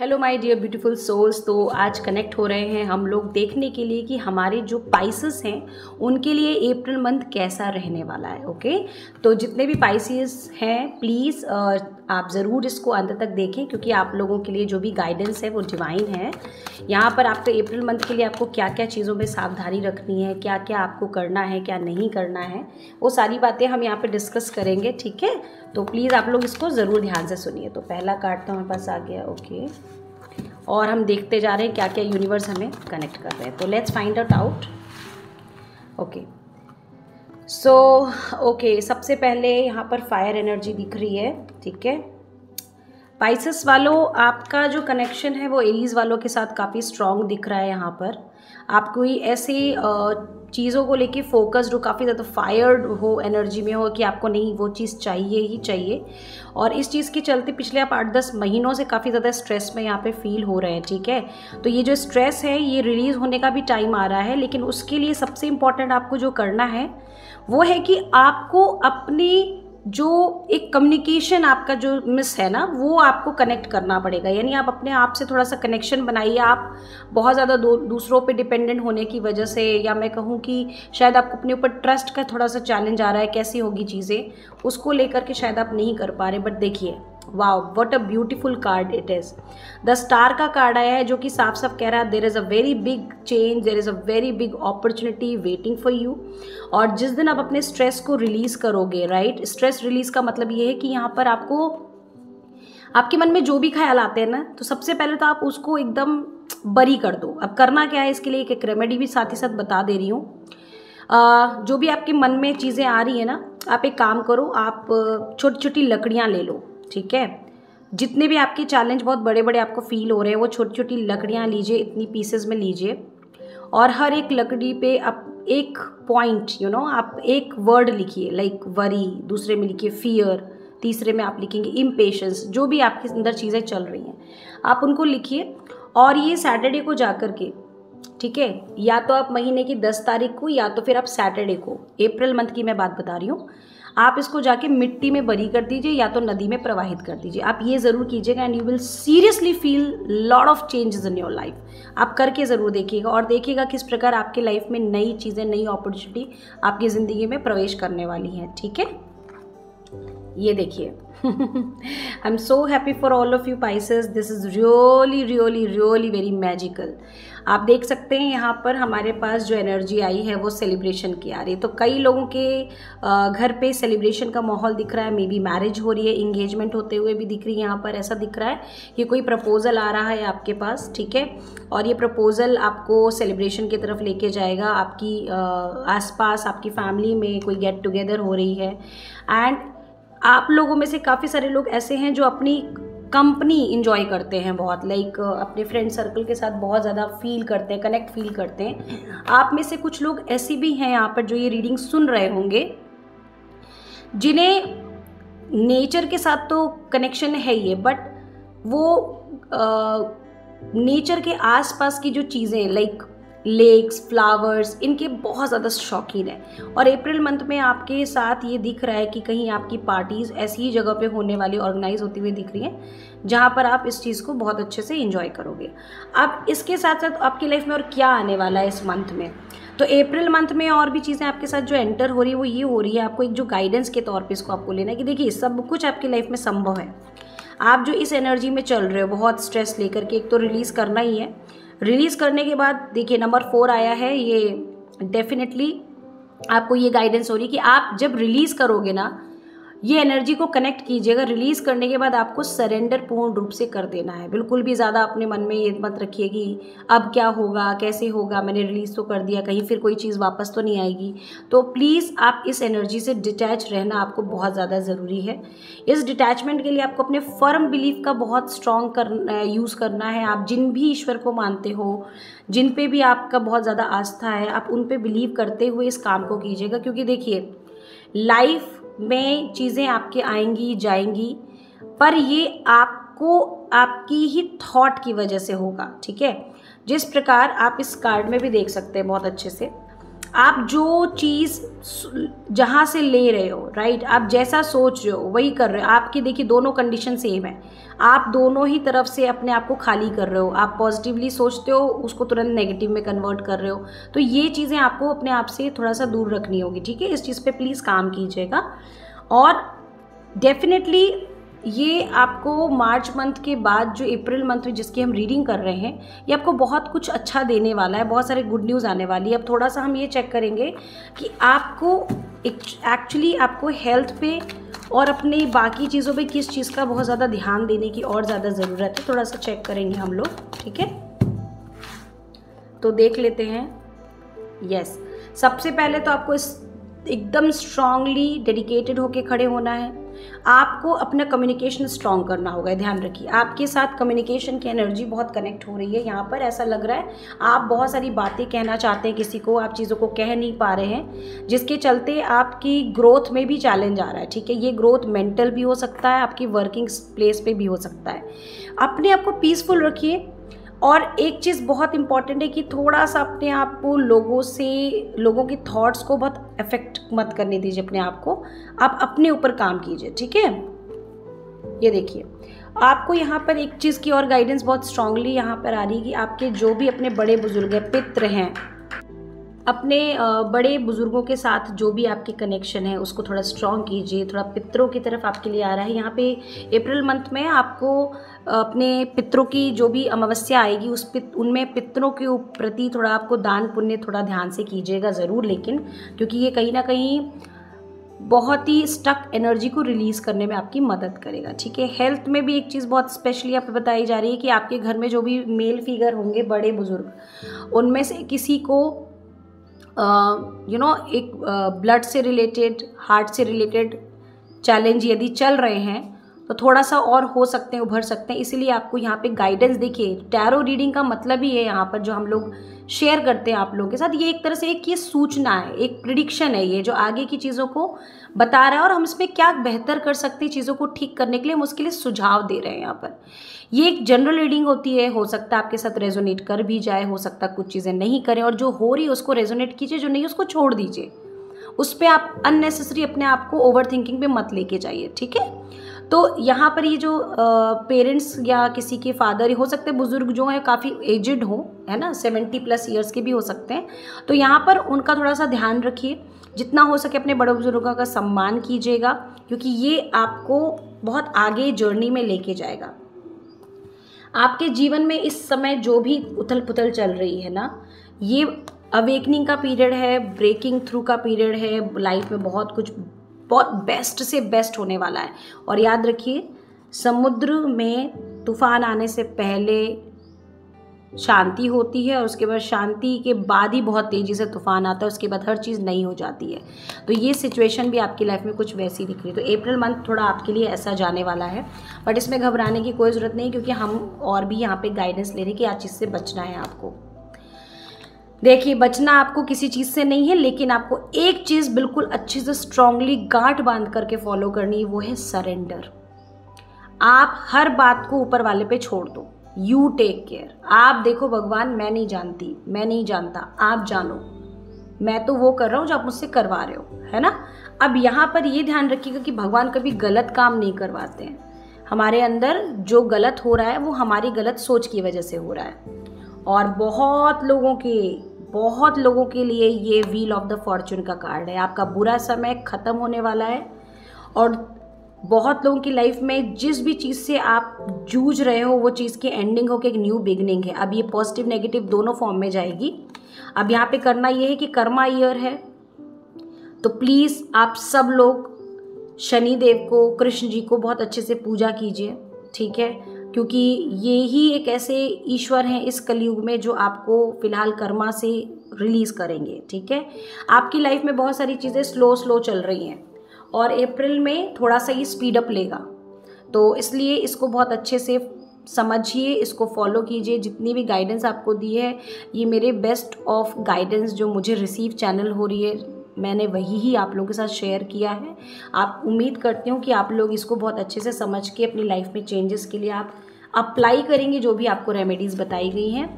Hello my dear beautiful souls. तो आज connect हो रहे हैं हम लोग देखने के लिए कि हमारे जो पाइसेस हैं उनके लिए अप्रैल मंथ कैसा रहने वाला है। ओके, तो जितने भी पाइसेस हैं प्लीज़ आप ज़रूर इसको अंत तक देखें, क्योंकि आप लोगों के लिए जो भी गाइडेंस है वो डिवाइन है। यहाँ पर आपके अप्रैल मंथ के लिए आपको क्या क्या चीज़ों में सावधानी रखनी है, क्या क्या आपको करना है, क्या नहीं करना है, वो सारी बातें हम यहाँ पर डिस्कस करेंगे। ठीक है, तो प्लीज़ आप लोग इसको ज़रूर ध्यान से सुनिए। तो पहला कार्ड तो हमारे पास आ गया। ओके, और हम देखते जा रहे हैं क्या क्या यूनिवर्स हमें कनेक्ट कर रहे हैं। तो let's find out. Okay so okay, सबसे पहले यहाँ पर फायर एनर्जी दिख रही है। ठीक है, पाइसेस वालों, आपका जो कनेक्शन है वो एरीज वालों के साथ काफ़ी स्ट्रॉन्ग दिख रहा है। यहाँ पर आप कोई ऐसी चीज़ों को लेके फोकस्ड हो, काफ़ी ज़्यादा फायर्ड हो, एनर्जी में हो कि आपको नहीं वो चीज़ चाहिए ही चाहिए। और इस चीज़ के चलते पिछले आप 8-10 महीनों से काफ़ी ज़्यादा स्ट्रेस में यहाँ पे फील हो रहे हैं। ठीक है, तो ये जो स्ट्रेस है ये रिलीज़ होने का भी टाइम आ रहा है, लेकिन उसके लिए सबसे इम्पॉर्टेंट आपको जो करना है वो है कि आपको अपनी जो एक कम्युनिकेशन आपका जो मिस है ना, वो आपको कनेक्ट करना पड़ेगा। यानी आप अपने आप से थोड़ा सा कनेक्शन बनाइए। आप बहुत ज़्यादा दूसरों पे डिपेंडेंट होने की वजह से, या मैं कहूँ कि शायद आपको अपने ऊपर ट्रस्ट का थोड़ा सा चैलेंज आ रहा है, कैसी होगी चीज़ें, उसको लेकर के शायद आप नहीं कर पा रहे। बट देखिए, wow what a beautiful card it is. The star का कार्ड आया है जो कि साफ साफ कह रहा है there is a very big change, there is a very big opportunity waiting for you. और जिस दिन आप अपने स्ट्रेस को रिलीज़ करोगे, राइट, स्ट्रेस रिलीज़ का मतलब ये है कि यहाँ पर आपको आपके मन में जो भी ख्याल आते हैं ना, तो सबसे पहले तो आप उसको एकदम बरी कर दो। अब करना क्या है, इसके लिए एक रेमेडी भी साथ ही साथ बता दे रही हूँ। जो भी आपके मन में चीज़ें आ रही है ना, आप एक काम करो, आप छोटी छोटी लकड़ियाँ ले लो। ठीक है, जितने भी आपके चैलेंज बहुत बड़े बड़े आपको फील हो रहे हैं वो छोटी छोटी लकड़ियाँ लीजिए, इतनी पीसेस में लीजिए, और हर एक लकड़ी पे आप एक पॉइंट आप एक वर्ड लिखिए, लाइक वरी, दूसरे में लिखिए फियर, तीसरे में आप लिखेंगे इम्पेशंस। जो भी आपके अंदर चीज़ें चल रही हैं आप उनको लिखिए। और ये सैटरडे को जा कर के, ठीक है, या तो आप महीने की 10 तारीख को, या तो फिर आप सैटरडे को, अप्रैल मंथ की मैं बात बता रही हूँ, आप इसको जाके मिट्टी में बरी कर दीजिए या तो नदी में प्रवाहित कर दीजिए। आप ये ज़रूर कीजिएगा and you will seriously feel lot of changes in your life. आप करके ज़रूर देखिएगा और देखिएगा किस प्रकार आपके लाइफ में नई चीज़ें, नई अपॉर्चुनिटी आपकी ज़िंदगी में प्रवेश करने वाली हैं। ठीक है, ये देखिए I am so happy for all of you Pisces. This is really really really very magical. आप देख सकते हैं यहाँ पर हमारे पास जो एनर्जी आई है वो सेलिब्रेशन की आ रही है। तो कई लोगों के घर पे सेलिब्रेशन का माहौल दिख रहा है। मे बी मैरिज हो रही है, इंगेजमेंट होते हुए भी दिख रही है। यहाँ पर ऐसा दिख रहा है कि कोई प्रपोजल आ रहा है आपके पास। ठीक है, और ये प्रपोजल आपको सेलिब्रेशन की तरफ लेके जाएगा। आपकी आसपास आपकी फैमिली में कोई गेट टुगेदर हो रही है, एंड आप लोगों में से काफ़ी सारे लोग ऐसे हैं जो अपनी कंपनी इंजॉय करते हैं बहुत, लाइक अपने फ्रेंड सर्कल के साथ बहुत ज़्यादा फील करते हैं, कनेक्ट फील करते हैं। आप में से कुछ लोग ऐसे भी हैं यहाँ पर जो ये रीडिंग सुन रहे होंगे, जिन्हें नेचर के साथ तो कनेक्शन है ही है, बट वो नेचर के आसपास की जो चीज़ें लाइक लेक्स, फ्लावर्स, इनके बहुत ज़्यादा शौकीन है। और अप्रैल मंथ में आपके साथ ये दिख रहा है कि कहीं आपकी पार्टीज़ ऐसी ही जगह पे होने वाली, ऑर्गेनाइज होती हुई दिख रही हैं जहाँ पर आप इस चीज़ को बहुत अच्छे से एंजॉय करोगे। अब इसके साथ साथ आपकी लाइफ में और क्या आने वाला है इस मंथ में, तो अप्रैल मंथ में और भी चीज़ें आपके साथ जो एंटर हो रही है वो ये हो रही है, आपको एक जो गाइडेंस के तौर पर इसको आपको लेना है कि देखिए सब कुछ आपकी लाइफ में संभव है। आप जो इस एनर्जी में चल रहे हो बहुत स्ट्रेस लेकर के, एक तो रिलीज़ करना ही है। रिलीज़ करने के बाद देखिए नंबर 4 आया है, ये डेफिनेटली आपको ये गाइडेंस हो रही है कि आप जब रिलीज़ करोगे ना, ये एनर्जी को कनेक्ट कीजिएगा। रिलीज़ करने के बाद आपको सरेंडर पूर्ण रूप से कर देना है। बिल्कुल भी ज़्यादा अपने मन में ये मत रखिए कि अब क्या होगा, कैसे होगा, मैंने रिलीज़ तो कर दिया, कहीं फिर कोई चीज़ वापस तो नहीं आएगी। तो प्लीज़ आप इस एनर्जी से डिटैच रहना आपको बहुत ज़्यादा ज़रूरी है। इस डिटैचमेंट के लिए आपको अपने फर्म बिलीफ का बहुत स्ट्रॉन्ग यूज़ करना है। आप जिन भी ईश्वर को मानते हो, जिन पे भी आपका बहुत ज़्यादा आस्था है, आप उन पे बिलीव करते हुए इस काम को कीजिएगा। क्योंकि देखिए लाइफ में चीज़ें आपके आएंगी जाएंगी, पर ये आपको आपकी ही थॉट की वजह से होगा। ठीक है, जिस प्रकार आप इस कार्ड में भी देख सकते हैं बहुत अच्छे से, आप जो चीज़ जहाँ से ले रहे हो, राइट, आप जैसा सोच रहे हो वही कर रहे हो। आपकी देखिए दोनों कंडीशन सेम है, आप दोनों ही तरफ से अपने आप को खाली कर रहे हो। आप पॉजिटिवली सोचते हो, उसको तुरंत नेगेटिव में कन्वर्ट कर रहे हो। तो ये चीज़ें आपको अपने आप से थोड़ा सा दूर रखनी होगी, ठीक है। इस चीज़ पे प्लीज़ काम कीजिएगा। और डेफिनेटली ये आपको मार्च मंथ के बाद जो अप्रैल मंथ में जिसकी हम रीडिंग कर रहे हैं, ये आपको बहुत कुछ अच्छा देने वाला है, बहुत सारे गुड न्यूज़ आने वाली है। अब थोड़ा सा हम ये चेक करेंगे कि आपको एक्चुअली आपको हेल्थ पे और अपनी बाकी चीज़ों पे किस चीज़ का बहुत ज़्यादा ध्यान देने की और ज़्यादा ज़रूरत है। थोड़ा सा चेक करेंगे हम लोग, ठीक है। तो देख लेते हैं। यस, सबसे पहले तो आपको एकदम स्ट्रांगली डेडिकेटेड होके खड़े होना है। आपको अपना कम्युनिकेशन स्ट्रांग करना होगा। ध्यान रखिए, आपके साथ कम्युनिकेशन की एनर्जी बहुत कनेक्ट हो रही है। यहाँ पर ऐसा लग रहा है आप बहुत सारी बातें कहना चाहते हैं किसी को, आप चीज़ों को कह नहीं पा रहे हैं, जिसके चलते आपकी ग्रोथ में भी चैलेंज आ रहा है, ठीक है। ये ग्रोथ मेंटल भी हो सकता है, आपकी वर्किंग प्लेस पे भी हो सकता है। अपने आप को पीसफुल रखिए। और एक चीज़ बहुत इंपॉर्टेंट है कि थोड़ा सा अपने आप को लोगों के थॉट्स को बहुत अफेक्ट मत करने दीजिए अपने आप को। आप अपने ऊपर काम कीजिए, ठीक है। ये देखिए, आपको यहाँ पर एक चीज़ की और गाइडेंस बहुत स्ट्रांगली यहाँ पर आ रही है कि आपके जो भी अपने बड़े बुजुर्ग हैं, पितृ हैं, अपने बड़े बुजुर्गों के साथ जो भी आपके कनेक्शन है उसको थोड़ा स्ट्रॉन्ग कीजिए। थोड़ा पितरों की तरफ आपके लिए आ रहा है। यहाँ पे अप्रैल मंथ में आपको अपने पितरों की जो भी अमावस्या आएगी उनमें पितरों के प्रति थोड़ा आपको दान पुण्य थोड़ा ध्यान से कीजिएगा ज़रूर, लेकिन क्योंकि ये कहीं ना कहीं बहुत ही स्टक एनर्जी को रिलीज़ करने में आपकी मदद करेगा, ठीक है। हेल्थ में भी एक चीज़ बहुत स्पेशली आप बताई जा रही है कि आपके घर में जो भी मेल फिगर होंगे बड़े बुजुर्ग, उनमें से किसी को एक ब्लड से रिलेटेड, हार्ट से रिलेटेड चैलेंज यदि चल रहे हैं तो थोड़ा सा और हो सकते हैं, उभर सकते हैं। इसीलिए आपको यहाँ पे गाइडेंस, देखिए टैरो रीडिंग का मतलब ही है यहाँ पर जो हम लोग शेयर करते हैं आप लोगों के साथ, ये एक तरह से एक ये सूचना है, एक प्रिडिक्शन है, ये जो आगे की चीज़ों को बता रहा है और हम इसमें क्या बेहतर कर सकते हैं चीज़ों को ठीक करने के लिए, हम उसके लिए सुझाव दे रहे हैं यहाँ पर। ये एक जनरल रीडिंग होती है, हो सकता है आपके साथ रेजोनेट कर भी जाए, हो सकता है कुछ चीज़ें नहीं करें, और जो हो रही है उसको रेजोनेट कीजिए, जो नहीं उसको छोड़ दीजिए। उस पर आप अननेसेसरी अपने आप को ओवर थिंकिंग पे मत लेके जाइए, ठीक है। तो यहाँ पर ये जो पेरेंट्स या किसी के फादर हो सकते हैं, बुजुर्ग जो हैं काफ़ी एजिड हो, है ना, 70+ ईयर्स के भी हो सकते हैं, तो यहाँ पर उनका थोड़ा सा ध्यान रखिए। जितना हो सके अपने बड़े बुजुर्गों का सम्मान कीजिएगा, क्योंकि ये आपको बहुत आगे जर्नी में लेके जाएगा। आपके जीवन में इस समय जो भी उथल पुथल चल रही है ना, ये अवेकनिंग का पीरियड है, ब्रेकिंग थ्रू का पीरियड है। लाइफ में बहुत कुछ बहुत बेस्ट से बेस्ट होने वाला है। और याद रखिए, समुद्र में तूफान आने से पहले शांति होती है और उसके बाद शांति के बाद ही बहुत तेज़ी से तूफान आता है, उसके बाद हर चीज़ नई हो जाती है। तो ये सिचुएशन भी आपकी लाइफ में कुछ वैसी दिख रही है। तो अप्रैल मंथ थोड़ा आपके लिए ऐसा जाने वाला है, बट इसमें घबराने की कोई ज़रूरत नहीं, क्योंकि हम और भी यहाँ पे गाइडेंस ले रहे हैं कि आज चीज़ से बचना है आपको। देखिए, बचना आपको किसी चीज़ से नहीं है, लेकिन आपको एक चीज़ बिल्कुल अच्छे से स्ट्रांगली गांठ बांध करके फॉलो करनी है, वो है सरेंडर। आप हर बात को ऊपर वाले पे छोड़ दो। You take care. आप देखो, भगवान मैं नहीं जानती, मैं नहीं जानता, आप जानो, मैं तो वो कर रहा हूँ जो आप मुझसे करवा रहे हो, है ना। अब यहाँ पर ये ध्यान रखिएगा कि भगवान कभी गलत काम नहीं करवाते हैं। हमारे अंदर जो गलत हो रहा है वो हमारी गलत सोच की वजह से हो रहा है। और बहुत लोगों के लिए ये व्हील ऑफ द फॉर्चून का कार्ड है। आपका बुरा समय खत्म होने वाला है, और बहुत लोगों की लाइफ में जिस भी चीज़ से आप जूझ रहे हो वो चीज़ की एंडिंग होकर एक न्यू बिगनिंग है। अब ये पॉजिटिव नेगेटिव दोनों फॉर्म में जाएगी। अब यहाँ पे करना ये है कि कर्मा ईयर है, तो प्लीज़ आप सब लोग शनि देव को, कृष्ण जी को बहुत अच्छे से पूजा कीजिए, ठीक है, क्योंकि ये ही एक ऐसे ईश्वर हैं इस कलयुग में जो आपको फिलहाल कर्मा से रिलीज़ करेंगे, ठीक है। आपकी लाइफ में बहुत सारी चीज़ें स्लो चल रही हैं और अप्रैल में थोड़ा सा ये स्पीड अप लेगा, तो इसलिए इसको बहुत अच्छे से समझिए, इसको फॉलो कीजिए। जितनी भी गाइडेंस आपको दी है, ये मेरे बेस्ट ऑफ गाइडेंस जो मुझे रिसीव चैनल हो रही है, मैंने वही ही आप लोगों के साथ शेयर किया है। आप उम्मीद करती हूँ कि आप लोग इसको बहुत अच्छे से समझ के अपनी लाइफ में चेंजेस के लिए आप अप्लाई करेंगे जो भी आपको रेमेडीज़ बताई गई हैं।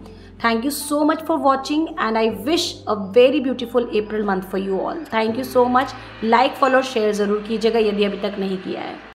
Thank you so much for watching and I wish a very beautiful April month for you all. Thank you so much. Like follow share ज़रूर कीजिएगा यदि अभी तक नहीं किया है।